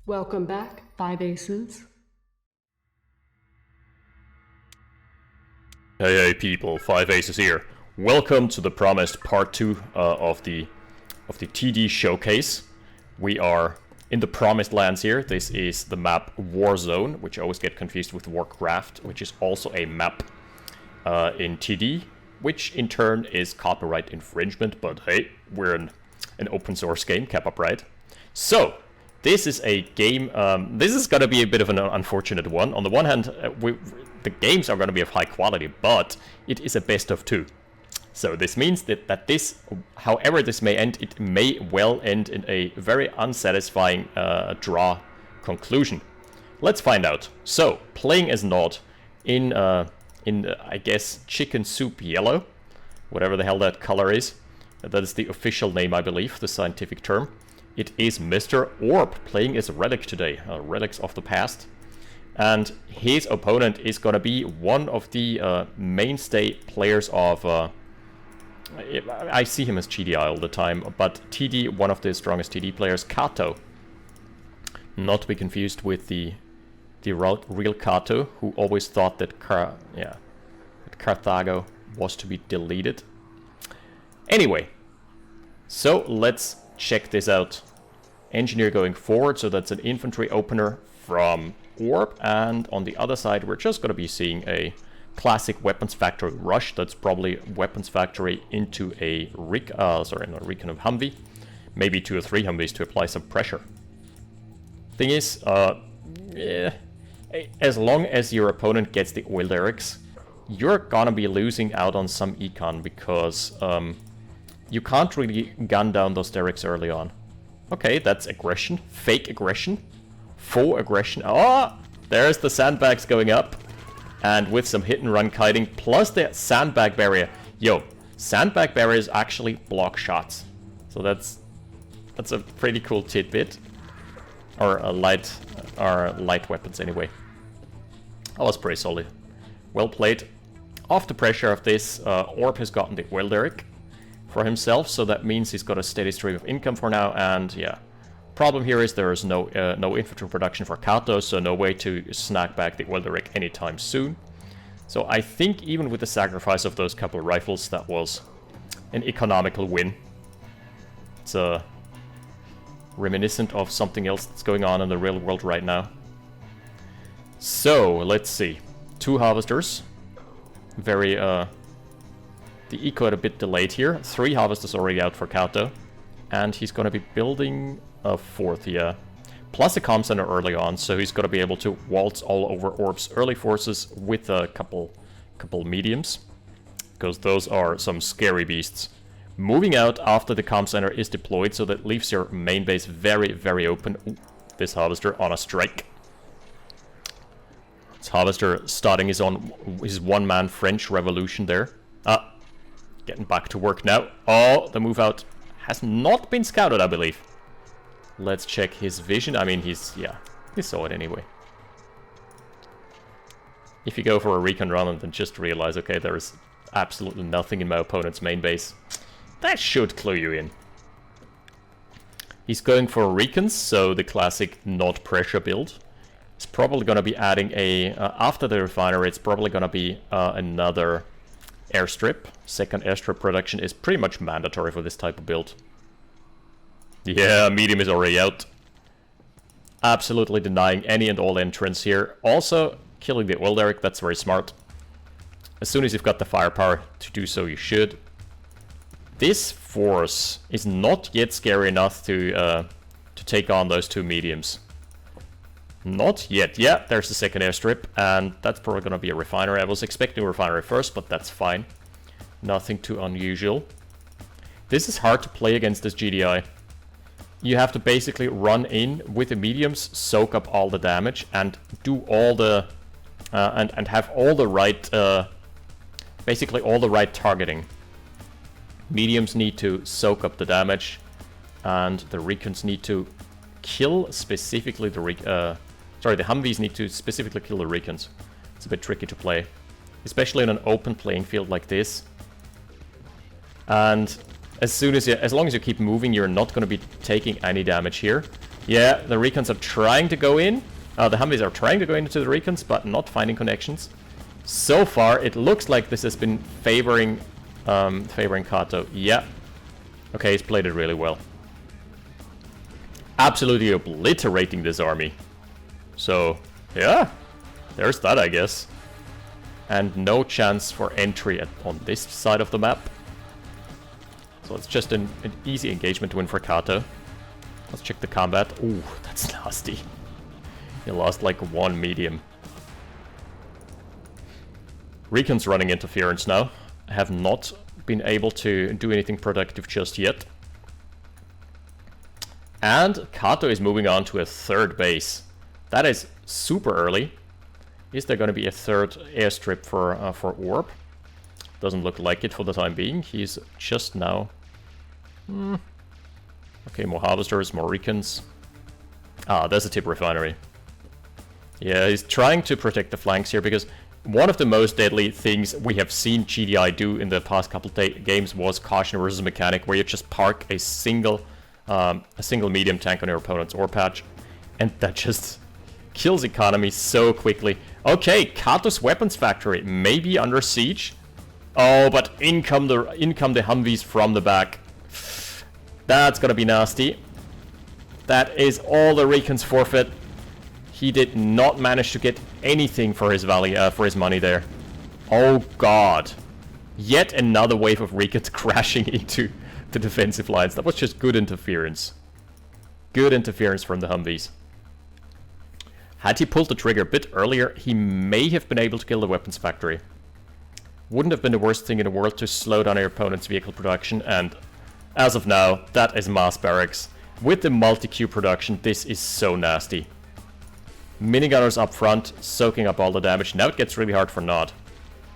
Welcome back, 5 Aces. Hey people, 5 Aces here. Welcome to the promised part 2 of the TD showcase. We are in the promised lands here. This is the map Warzone, which I always get confused with Warcraft, which is also a map in TD, which in turn is copyright infringement, but hey, we're an open source game, Cap right? So, this is a game, this is going to be a bit of an unfortunate one. On the one hand, the games are going to be of high quality, but it is a best of 2. So this means that this, however this may end, it may well end in a very unsatisfying draw conclusion. Let's find out. So, playing as Nod in I guess, Chicken Soup Yellow, whatever the hell that color is. That is the official name, I believe, the scientific term. It is Mr. Orb playing as Relic today, Relics of the Past. And his opponent is going to be one of the mainstay players of... I see him as GDI all the time, but TD, one of the strongest TD players, Kato. Not to be confused with the real Kato, who always thought that Carthago was to be deleted. Anyway, so let's check this out. Engineer going forward, so that's an infantry opener from Orb, and on the other side we're just going to be seeing a classic weapons factory rush. That's probably weapons factory into a recon of Humvee, maybe 2 or 3 Humvees to apply some pressure. Thing is, as long as your opponent gets the oil derricks, you're gonna be losing out on some econ because you can't really gun down those derricks early on. Okay, that's aggression, fake aggression, faux aggression. Oh, there's the sandbags going up. And with some hit and run kiting, plus the sandbag barrier. Yo, sandbag barriers actually block shots. So that's a pretty cool tidbit. Or light weapons anyway. That was pretty solid. Well played. Off the pressure of this, Orb has gotten the oil derrick for himself, so that means he's got a steady stream of income for now, and yeah. Problem here is there is no infantry production for Kato, so no way to snag back the oil derrick anytime soon. So I think even with the sacrifice of those couple of rifles, that was an economical win. It's reminiscent of something else that's going on in the real world right now. So, let's see. 2 harvesters. Very, the eco a bit delayed here. 3 harvesters already out for Kato. And he's gonna be building a 4th, yeah. Plus a comm center early on, so he's gonna be able to waltz all over Orb's early forces with a couple mediums. Because those are some scary beasts. Moving out after the comm center is deployed, so that leaves your main base very, very open. Ooh, this harvester on a strike. This harvester starting his one-man French Revolution there. Getting back to work now. Oh, the move out has not been scouted, I believe. Let's check his vision. I mean, he saw it anyway. If you go for a recon run and then just realize, okay, there is absolutely nothing in my opponent's main base, that should clue you in. He's going for recons, so the classic not pressure build. It's probably going to be adding a, after the refinery, it's probably going to be another airstrip. Second airstrip production is pretty much mandatory for this type of build. Yeah, medium is already out. Absolutely denying any and all entrance here. Also, killing the oil derrick, that's very smart. As soon as you've got the firepower to do so, you should. This force is not yet scary enough to take on those 2 mediums. Not yet. Yeah, there's the second airstrip, and that's probably going to be a refinery. I was expecting a refinery first, but that's fine. Nothing too unusual. This is hard to play against this GDI. You have to basically run in with the mediums, soak up all the damage, and do all the... and have all the right... basically all the right targeting. Mediums need to soak up the damage, and the recons need to kill specifically the the Humvees need to specifically kill the recons. It's a bit tricky to play, especially in an open playing field like this. And as long as you keep moving, you're not going to be taking any damage here. Yeah, the recons are trying to go in. The Humvees are trying to go into the recons, but not finding connections. So far, it looks like this has been favoring Kato. Yeah. Okay, he's played it really well. Absolutely obliterating this army. So, yeah. There's that, I guess. And no chance for entry on this side of the map. So it's just an easy engagement win for Kato. Let's check the combat. Ooh, that's nasty. He lost like 1 medium. Recon's running interference now. I have not been able to do anything productive just yet. And Kato is moving on to a 3rd base. That is super early. Is there going to be a 3rd airstrip for Orb? Doesn't look like it for the time being. He's just now... Okay, more harvesters, more recons. Ah, there's a tip refinery. Yeah, he's trying to protect the flanks here because one of the most deadly things we have seen GDI do in the past couple games was caution versus mechanic, where you just park a single medium tank on your opponent's ore patch, and that just kills economy so quickly. Okay, Kato's weapons factory may be under siege. Oh, but in come the Humvees from the back. That's gonna be nasty. That is all the recons forfeit. He did not manage to get anything for his for his money there. Oh god. Yet another wave of recons crashing into the defensive lines. That was just good interference. Good interference from the Humvees. Had he pulled the trigger a bit earlier, he may have been able to kill the weapons factory. Wouldn't have been the worst thing in the world to slow down your opponent's vehicle production, and as of now, that is mass barracks. With the multi-queue production, this is so nasty. Minigunners up front, soaking up all the damage. Now it gets really hard for Nod.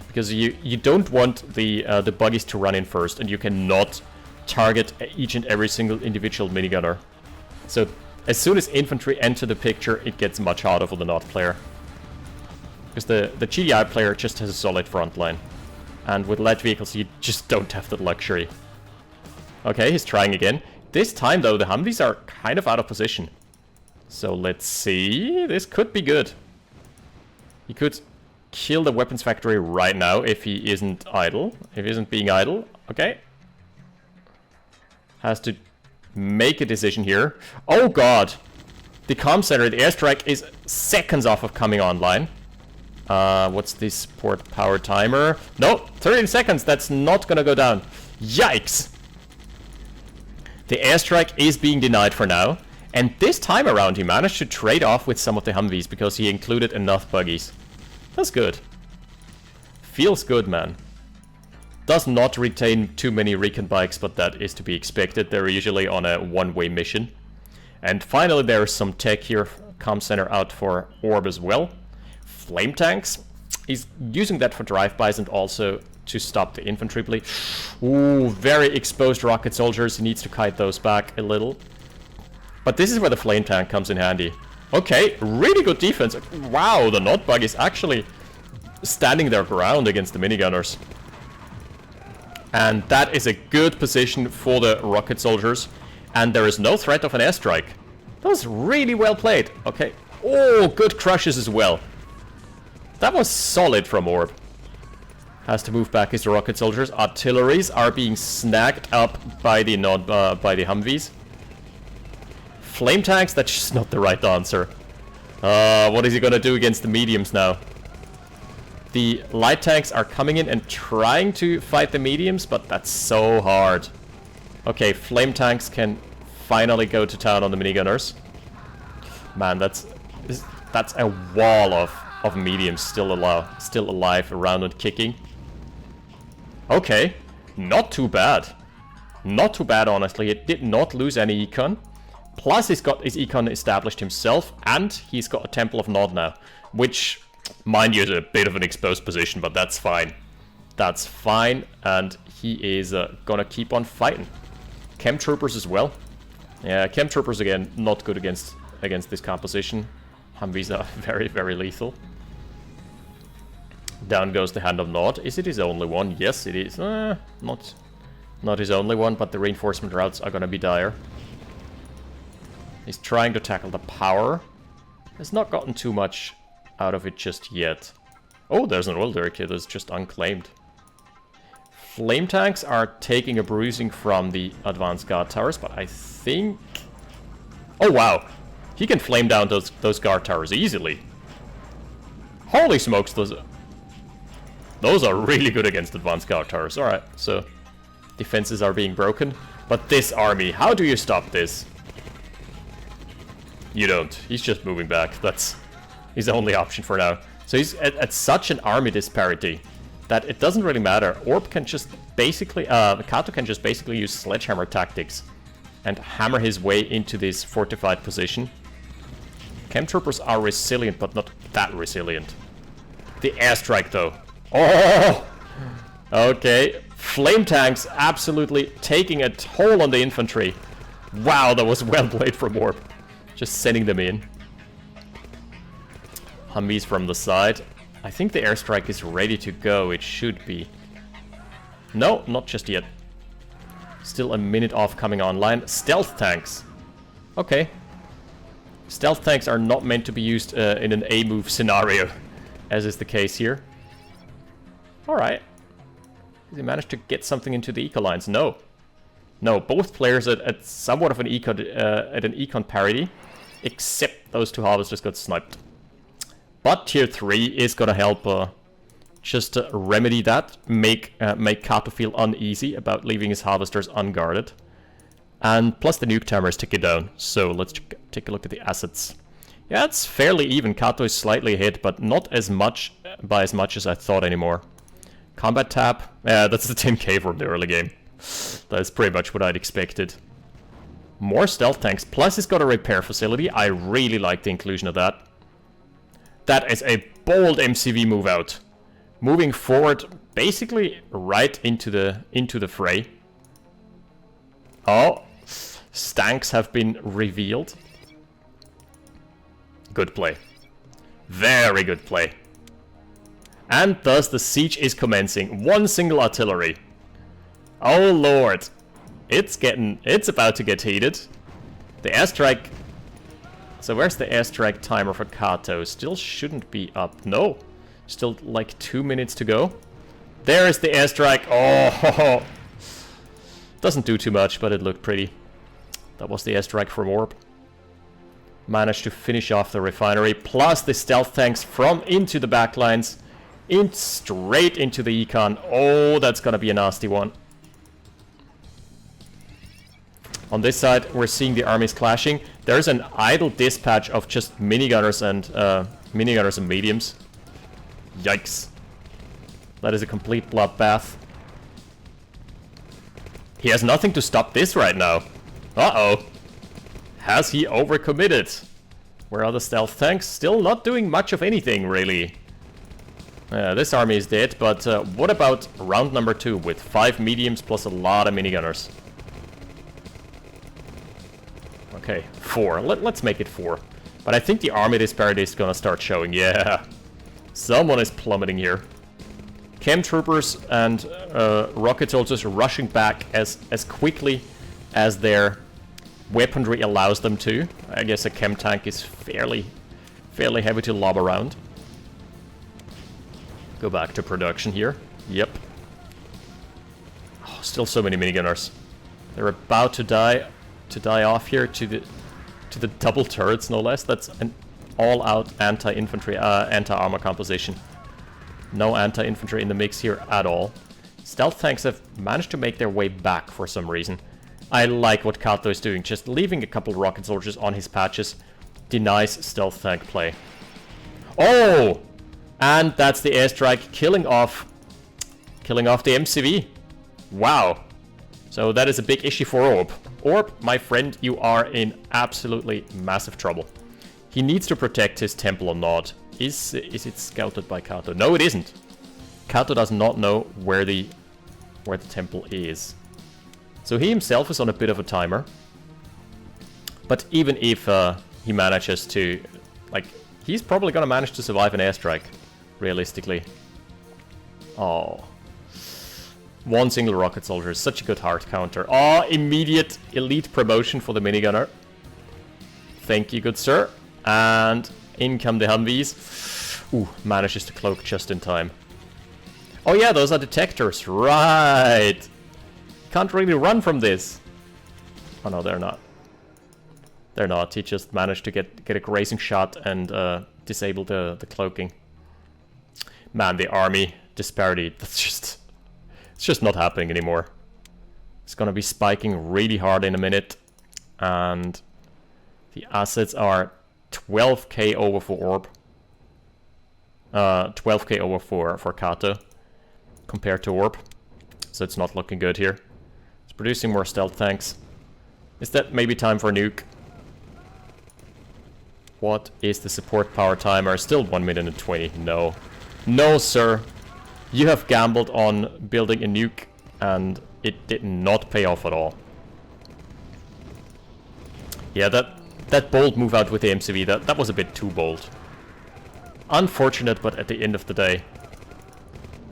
Because you don't want the buggies to run in first, and you cannot target each and every single individual minigunner. So as soon as infantry enter the picture, it gets much harder for the Nod player. Because the GDI player just has a solid front line. And with light vehicles, you just don't have that luxury. Okay, he's trying again. This time, though, the Humvees are kind of out of position. So let's see. This could be good. He could kill the weapons factory right now if he isn't idle. If he isn't being idle. Okay. Has to make a decision here. Oh god. The comm center, the airstrike is seconds off of coming online. What's this port power timer? No, 13 seconds. That's not gonna go down. Yikes. The airstrike is being denied for now. And this time around he managed to trade off with some of the Humvees because he included enough buggies. That's good. Feels good, man. Does not retain too many recon bikes, but that is to be expected. They're usually on a one-way mission. And finally there is some tech here. Comm center out for Orb as well. Flame tanks. He's using that for drive-bys and also to stop the infantry bleed. Ooh, very exposed rocket soldiers. He needs to kite those back a little. But this is where the flame tank comes in handy. Okay, really good defense. Wow, the Nod bug is actually standing their ground against the minigunners. And that is a good position for the rocket soldiers. And there is no threat of an airstrike. That was really well played. Okay. Oh, good crushes as well. That was solid from Orb. Has to move back his rocket soldiers. Artilleries are being snagged up by the Humvees. Flame tanks, that's just not the right answer. What is he gonna do against the mediums now? The light tanks are coming in and trying to fight the mediums, but that's so hard. Okay, flame tanks can finally go to town on the minigunners. Man, that's a wall of mediums still alive, around and kicking. Okay, not too bad. Not too bad, honestly. It did not lose any econ. Plus, he's got his econ established himself, and he's got a Temple of Nod now. Which, mind you, is a bit of an exposed position, but that's fine. That's fine, and he is gonna keep on fighting. Chem Troopers as well. Yeah, Chem Troopers, again, not good against this composition. Humvees are very, very lethal. Down goes the Hand of Nod. Is it his only one? Yes, it is. Not his only one, but the reinforcement routes are gonna be dire. He's trying to tackle the power. Has not gotten too much out of it just yet. Oh, there's an oil derrick here that's just unclaimed. Flame tanks are taking a bruising from the advanced guard towers, but I think... Oh, wow. He can flame down those guard towers easily. Holy smokes, those are really good against advanced guard towers. Alright, so defenses are being broken. But this army, how do you stop this? You don't. He's just moving back. That's his only option for now. So he's at such an army disparity that it doesn't really matter. Orb can just basically... Kato can just basically use sledgehammer tactics and hammer his way into this fortified position. Chemtroopers are resilient, but not that resilient. The airstrike, though. Oh! Okay. Flame tanks absolutely taking a toll on the infantry. Wow, that was well played from Orb. Just sending them in. Humvees from the side. I think the airstrike is ready to go. It should be. No, not just yet. Still a minute off coming online. Stealth tanks. Okay. Stealth tanks are not meant to be used in an A-move scenario, as is the case here. Alright. Did he manage to get something into the eco lines? No. No, both players at somewhat of an econ parity, except those two harvesters got sniped. But tier 3 is gonna help just remedy that, make Kato feel uneasy about leaving his harvesters unguarded. And plus the nuke timer is ticking down, so let's take a look at the assets. Yeah, it's fairly even. Kato is slightly ahead, but not as much by as much as I thought anymore. Combat tab, that's the 10k from the early game. That's pretty much what I'd expected. More stealth tanks, plus he's got a repair facility. I really like the inclusion of that. That is a bold MCV move out. Moving forward, basically right into the fray. Oh, stanks have been revealed. Good play. Very good play. And thus the siege is commencing. One single artillery. Oh lord. It's about to get heated. The airstrike. So where's the airstrike timer for Kato? Still shouldn't be up. No. Still like 2 minutes to go. There's the airstrike. Oh. Doesn't do too much, but it looked pretty. That was the airstrike from Orb. Managed to finish off the refinery. Plus the stealth tanks from into the backlines. Straight into the econ. Oh, that's gonna be a nasty one. On this side, we're seeing the armies clashing. There's an idle dispatch of just minigunners and mediums. Yikes. That is a complete bloodbath. He has nothing to stop this right now. Uh-oh. Has he overcommitted? Where are the stealth tanks? Still not doing much of anything, really. This army is dead, but what about round number 2 with 5 mediums plus a lot of minigunners? Okay, 4. Let's make it 4. But I think the army disparity is gonna start showing. Yeah. Someone is plummeting here. Chemtroopers and rocket soldiers rushing back as quickly as their weaponry allows them to. I guess a chem tank is fairly heavy to lob around. Go back to production here. Yep. Oh, still so many minigunners. They're about to die off here to the double turrets, no less. That's an all-out anti-infantry, anti-armor composition. No anti-infantry in the mix here at all. Stealth tanks have managed to make their way back for some reason. I like what Kato is doing. Just leaving a couple rocket soldiers on his patches denies stealth tank play. Oh! And that's the airstrike killing off the MCV. Wow. So that is a big issue for Orb. Orb, my friend, you are in absolutely massive trouble. He needs to protect his temple or not. Is it scouted by Kato? No, it isn't. Kato does not know where the temple is. So he himself is on a bit of a timer. But even if he manages to, like, he's probably gonna manage to survive an airstrike, realistically. Oh. One single rocket soldier is such a good hard counter. Oh, immediate elite promotion for the minigunner. Thank you, good sir. And in come the Humvees. Ooh, manages to cloak just in time. Oh yeah, those are detectors. Right. Can't really run from this. Oh no, they're not. They're not. He just managed to get a grazing shot and disable the cloaking. Man, the army disparity. It's just not happening anymore. It's gonna be spiking really hard in a minute, and the assets are 12k over for Orb. 12k over for Kato compared to Orb, so it's not looking good here. It's producing more stealth tanks. Is that maybe time for a nuke? What is the support power timer? Still 1 minute and 20. No. No, sir. You have gambled on building a nuke, and it did not pay off at all. Yeah, that bold move out with the MCV, that was a bit too bold. Unfortunate, but at the end of the day,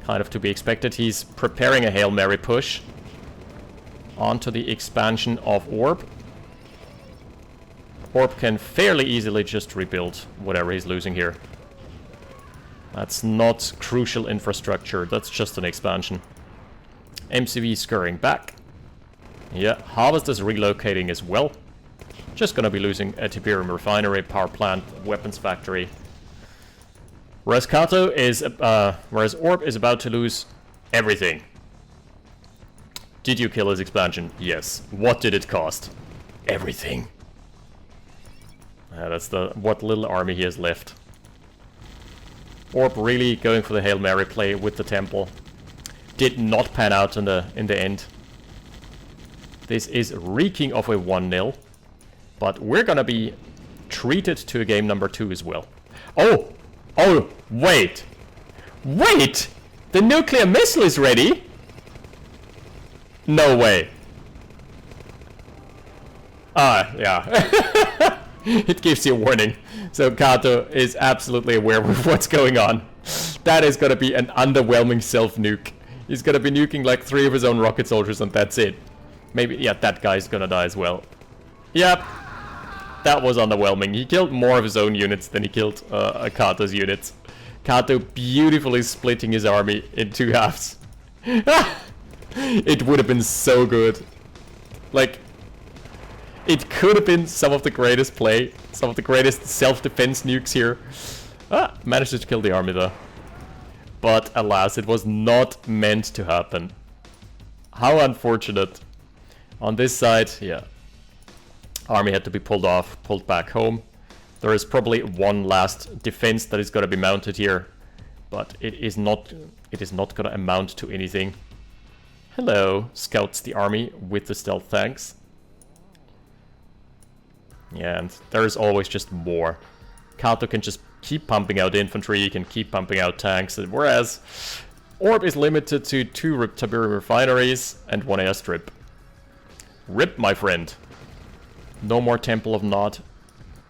kind of to be expected. He's preparing a Hail Mary push onto the expansion of Orb. Orb can fairly easily just rebuild whatever he's losing here. That's not crucial infrastructure, that's just an expansion. MCV scurrying back. Yeah, Harvest is relocating as well. Just gonna be losing a Tiberian refinery, power plant, weapons factory. Whereas Kato is, whereas Orb is about to lose everything. Did you kill his expansion? Yes. What did it cost? Everything. That's what little army he has left. Orb really going for the Hail Mary play with the temple. Did not pan out in the end. This is reeking of a 1-0. But we're gonna be treated to a game number 2 as well. Oh! Oh, wait! Wait! The nuclear missile is ready? No way. Ah, yeah. It gives you a warning. So Kato is absolutely aware of what's going on. That is gonna be an underwhelming self-nuke. He's gonna be nuking like 3 of his own rocket soldiers and that's it. Maybe, yeah, that guy's gonna die as well. Yep. That was underwhelming. He killed more of his own units than he killed Kato's units. Kato beautifully splitting his army in 2 halves. It would have been so good. Like, it could have been some of the greatest play, some of the greatest self-defense nukes here. Managed to kill the army though. But alas, it was not meant to happen. How unfortunate. On this side, yeah. Army had to be pulled back home. There is probably one last defense that is going to be mounted here, but it is not going to amount to anything. Hello, scouts the army with the stealth tanks. Yeah, and there is always just more. Kato can just keep pumping out infantry, he can keep pumping out tanks, whereas Orb is limited to 2 Tiberian refineries and 1 airstrip. RIP, my friend. No more Temple of Nod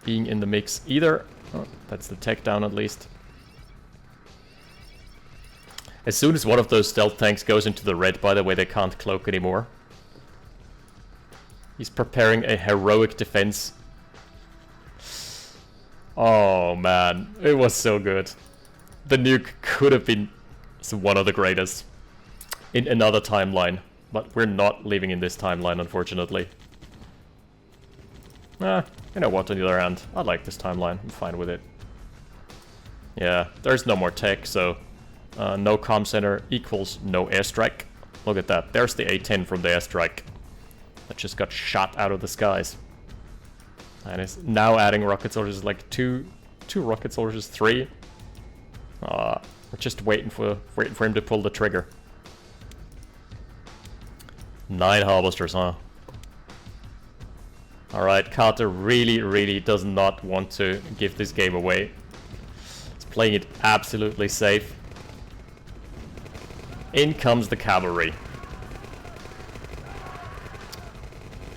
being in the mix either. Oh, that's the tech down at least. As soon as one of those stealth tanks goes into the red, by the way, they can't cloak anymore. He's preparing a heroic defense. Oh man, it was so good. The nuke could have been one of the greatest in another timeline, but we're not living in this timeline, unfortunately. You know what, on the other hand, I like this timeline, I'm fine with it. Yeah, there's no more tech, so no comm center equals no airstrike. Look at that, there's the A-10 from the airstrike. That just got shot out of the skies. And is now adding rocket soldiers, like two rocket soldiers, 3. We're just waiting for him to pull the trigger. 9 harvesters, huh? Alright, Kato really does not want to give this game away. He's playing it absolutely safe. In comes the cavalry.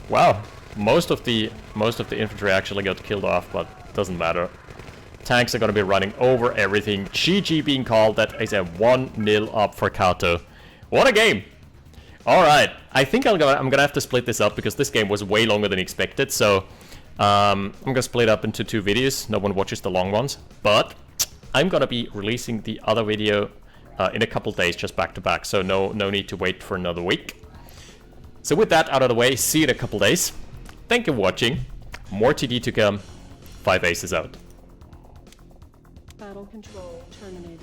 Wow, most of the infantry actually got killed off, but doesn't matter. Tanks are gonna be running over everything. GG being called. That is a 1-0 up for Kato. What a game! Alright, I think I'm gonna have to split this up because this game was way longer than expected, so I'm gonna split up into 2 videos. No one watches the long ones, but I'm gonna be releasing the other video in a couple days, just back to back. So no need to wait for another week. So with that out of the way, see you in a couple days. Thank you for watching. More TD to come. 5 Aces out. Battle control terminated.